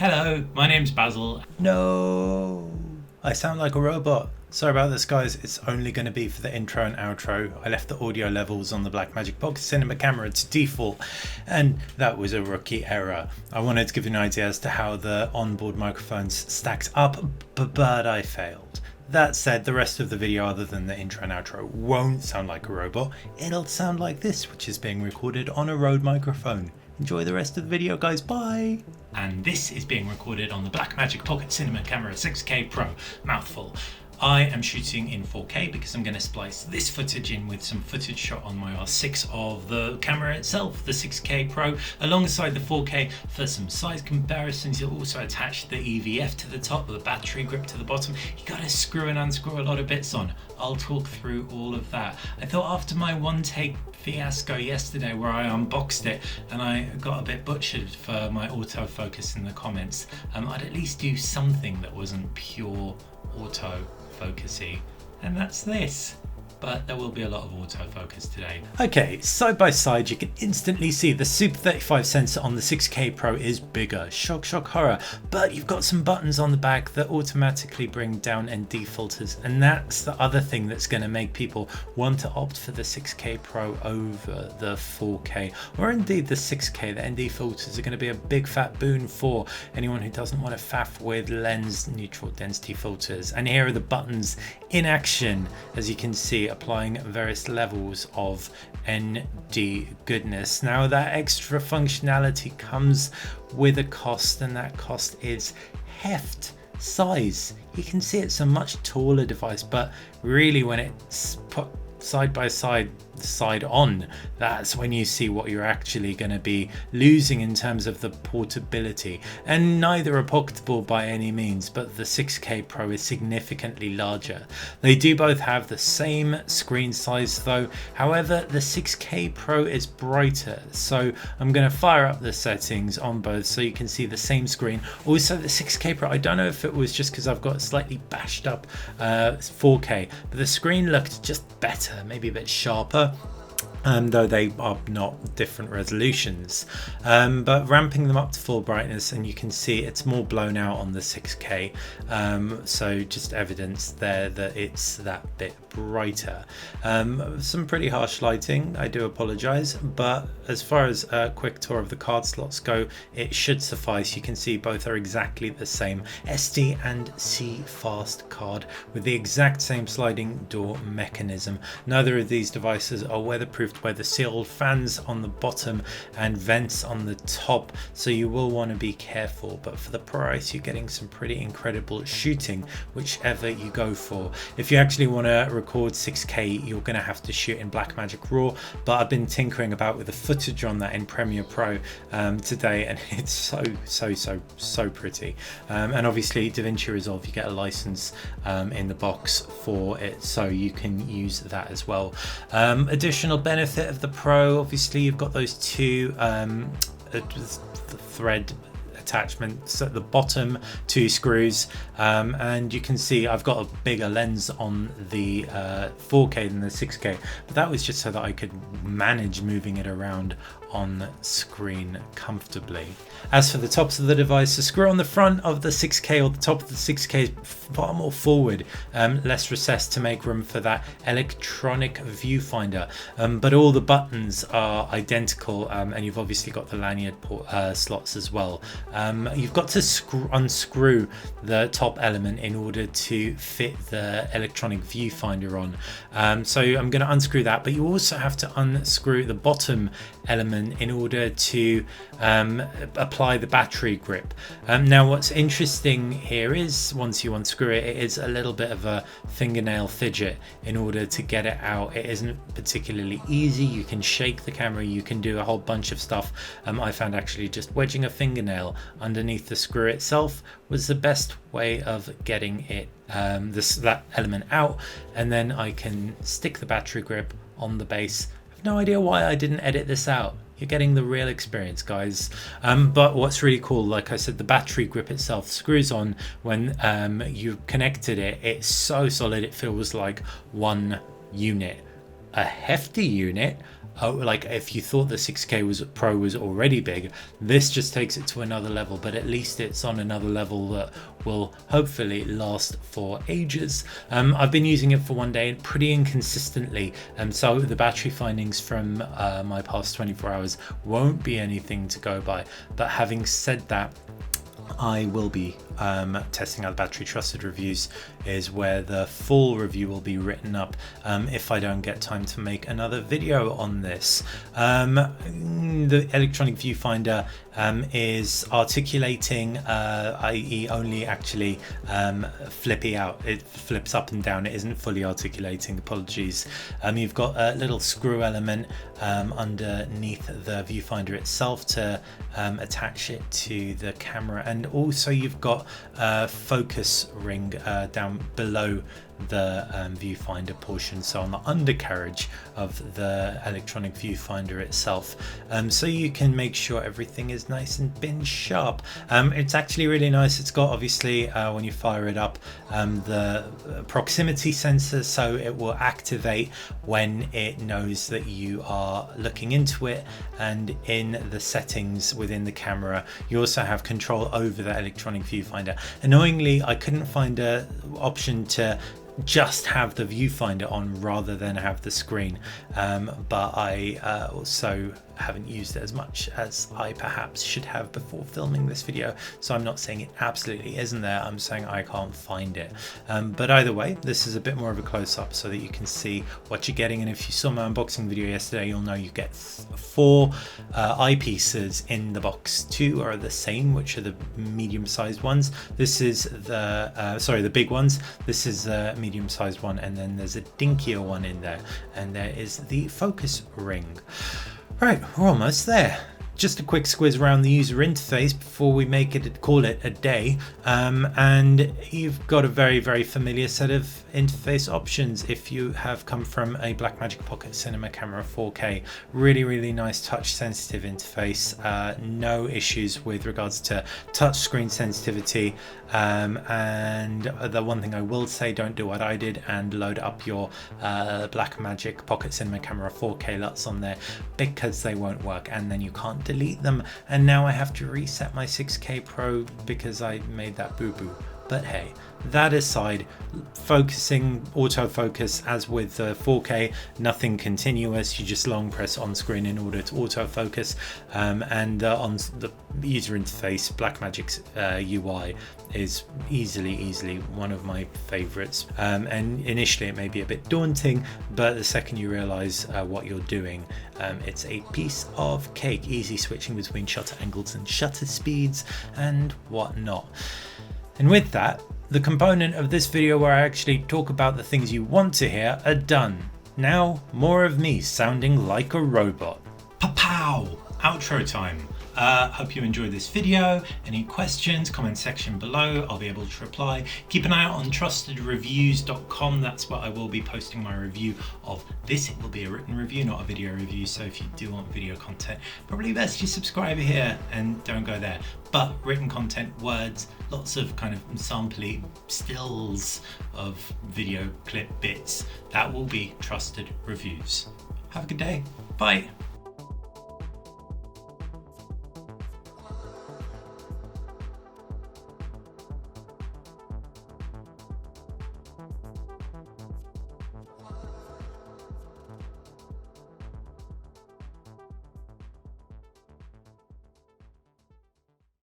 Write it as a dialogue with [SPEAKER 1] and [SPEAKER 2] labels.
[SPEAKER 1] Hello, my name's Basil.
[SPEAKER 2] No, I sound like a robot. Sorry about this, guys. It's only going to be for the intro and outro. I left the audio levels on the Blackmagic Pocket Cinema camera to default, and that was a rookie error. I wanted to give you an idea as to how the onboard microphones stacked up, but I failed. That said, the rest of the video, other than the intro and outro, won't sound like a robot. It'll sound like this, which is being recorded on a Rode microphone. Enjoy the rest of the video, guys. Bye.
[SPEAKER 1] And this is being recorded on the Blackmagic Pocket Cinema Camera 6K Pro. Mouthful. I am shooting in 4K because I'm going to splice this footage in with some footage shot on my R6 of the camera itself, the 6K Pro, alongside the 4K for some size comparisons. You'll also attach the EVF to the top, the battery grip to the bottom. You got to screw and unscrew a lot of bits on. I'll talk through all of that. I thought after my one take fiasco yesterday where I unboxed it and I got a bit butchered for my autofocus in the comments, I'd at least do something that wasn't pure autofocusy, and that's this. But there will be a lot of autofocus today.
[SPEAKER 2] Okay, side by side you can instantly see the Super 35 sensor on the 6K Pro is bigger. Shock, shock, horror. But you've got some buttons on the back that automatically bring down ND filters, and that's the other thing that's going to make people want to opt for the 6K Pro over the 4K, or indeed the 6K. The ND filters are going to be a big fat boon for anyone who doesn't want to faff with lens neutral density filters. And here are the buttons in action, as you can see, applying various levels of ND goodness. Now that extra functionality comes with a cost, and that cost is heft size. You can see it's a much taller device, but really when it's put side by side on, that's when you see what you're actually going to be losing in terms of the portability. And neither are pocketable by any means, but the 6K Pro is significantly larger. They do both have the same screen size though, however the 6K Pro is brighter, so I'm going to fire up the settings on both so you can see the same screen. Also the 6K Pro, I don't know if it was just because I've got slightly bashed up 4K, but the screen looked just better, maybe a bit sharper. Though they are not different resolutions, but ramping them up to full brightness, and you can see it's more blown out on the 6K, so just evidence there that it's that bit brighter. Some pretty harsh lighting, I do apologize, but as far as a quick tour of the card slots go, it should suffice. You can see both are exactly the same SD and CFast card with the exact same sliding door mechanism. Neither of these devices are weatherproof by the sealed fans on the bottom and vents on the top, so you will want to be careful, but for the price you're getting some pretty incredible shooting whichever you go for. If you actually want to record 6K, you're going to have to shoot in Blackmagic RAW, but I've been tinkering about with the footage on that in Premiere Pro today, and it's so pretty. And obviously DaVinci Resolve, you get a license in the box for it, so you can use that as well. Additional benefit of the Pro, obviously you've got those two thread attachments at the bottom, two screws, and you can see I've got a bigger lens on the 4K than the 6K, but that was just so that I could manage moving it around on screen comfortably. As for the tops of the device, the screw on the front of the 6K or the top of the 6K is far more forward, less recessed to make room for that electronic viewfinder, but all the buttons are identical, and you've obviously got the lanyard slots as well. You've got to unscrew the top element in order to fit the electronic viewfinder on, so I'm going to unscrew that, but you also have to unscrew the bottom element in order to apply the battery grip. Now what's interesting here is once you unscrew it, it is a little bit of a fingernail fidget in order to get it out. It isn't particularly easy. You can shake the camera, you can do a whole bunch of stuff. I found actually just wedging a fingernail underneath the screw itself was the best way of getting it that element out, and then I can stick the battery grip on the base. I've no idea why I didn't edit this out. You're getting the real experience, guys. But what's really cool, like I said, the battery grip itself screws on when you've connected it. It's so solid, it feels like one unit. A hefty unit, like if you thought the 6K Pro was already big, this just takes it to another level, but at least it's on another level that will hopefully last for ages. I've been using it for one day pretty inconsistently, so the battery findings from my past 24 hours won't be anything to go by. But having said that, I will be testing out Battery Trusted Reviews, is where the full review will be written up if I don't get time to make another video on this. The electronic viewfinder is articulating, i.e. only actually flippy out. It flips up and down, it isn't fully articulating, apologies. You've got a little screw element underneath the viewfinder itself to attach it to the camera, and also you've got a focus ring down below the viewfinder portion, so on the undercarriage of the electronic viewfinder itself, so you can make sure everything is nice and bin sharp. It's actually really nice. It's got, obviously, when you fire it up, the proximity sensor, so it will activate when it knows that you are looking into it, and in the settings within the camera you also have control over the electronic viewfinder. Annoyingly, I couldn't find an option to just have the viewfinder on rather than have the screen, but I also haven't used it as much as I perhaps should have before filming this video, so I'm not saying it absolutely isn't there, I'm saying I can't find it. But either way, this is a bit more of a close-up so that you can see what you're getting, and if you saw my unboxing video yesterday, you'll know you get 4 eyepieces in the box. 2 are the same, which are the medium-sized ones. This is the the big ones. This is the medium-sized one, and then there's a dinkier one in there, and there is the focus ring. Right, we're almost there. Just a quick squiz around the user interface before we call it a day, and you've got a very, very familiar set of interface options if you have come from a Blackmagic Pocket Cinema Camera 4K. Really, really nice touch sensitive interface, no issues with regards to touch screen sensitivity, and the one thing I will say, don't do what I did and load up your Blackmagic Pocket Cinema Camera 4K LUTs on there, because they won't work and then you can't delete them, and now I have to reset my 6K Pro because I made that boo-boo. But hey, that aside, focusing, autofocus, as with the 4K, nothing continuous, you just long press on screen in order to autofocus, and on the user interface, Blackmagic's UI is easily one of my favorites, and initially it may be a bit daunting, but the second you realize what you're doing, it's a piece of cake. Easy switching between shutter angles and shutter speeds and whatnot. And with that, the component of this video where I actually talk about the things you want to hear are done. Now, more of me sounding like a robot.
[SPEAKER 1] Pa-pow! Outro time. Hope you enjoyed this video. Any questions, comment section below, I'll be able to reply. Keep an eye out on trustedreviews.com, that's where I will be posting my review of this. It will be a written review, not a video review, so if you do want video content, probably best you subscribe here and don't go there. But written content, words, lots of kind of sampley stills of video clip bits, that will be Trusted Reviews. Have a good day. Bye.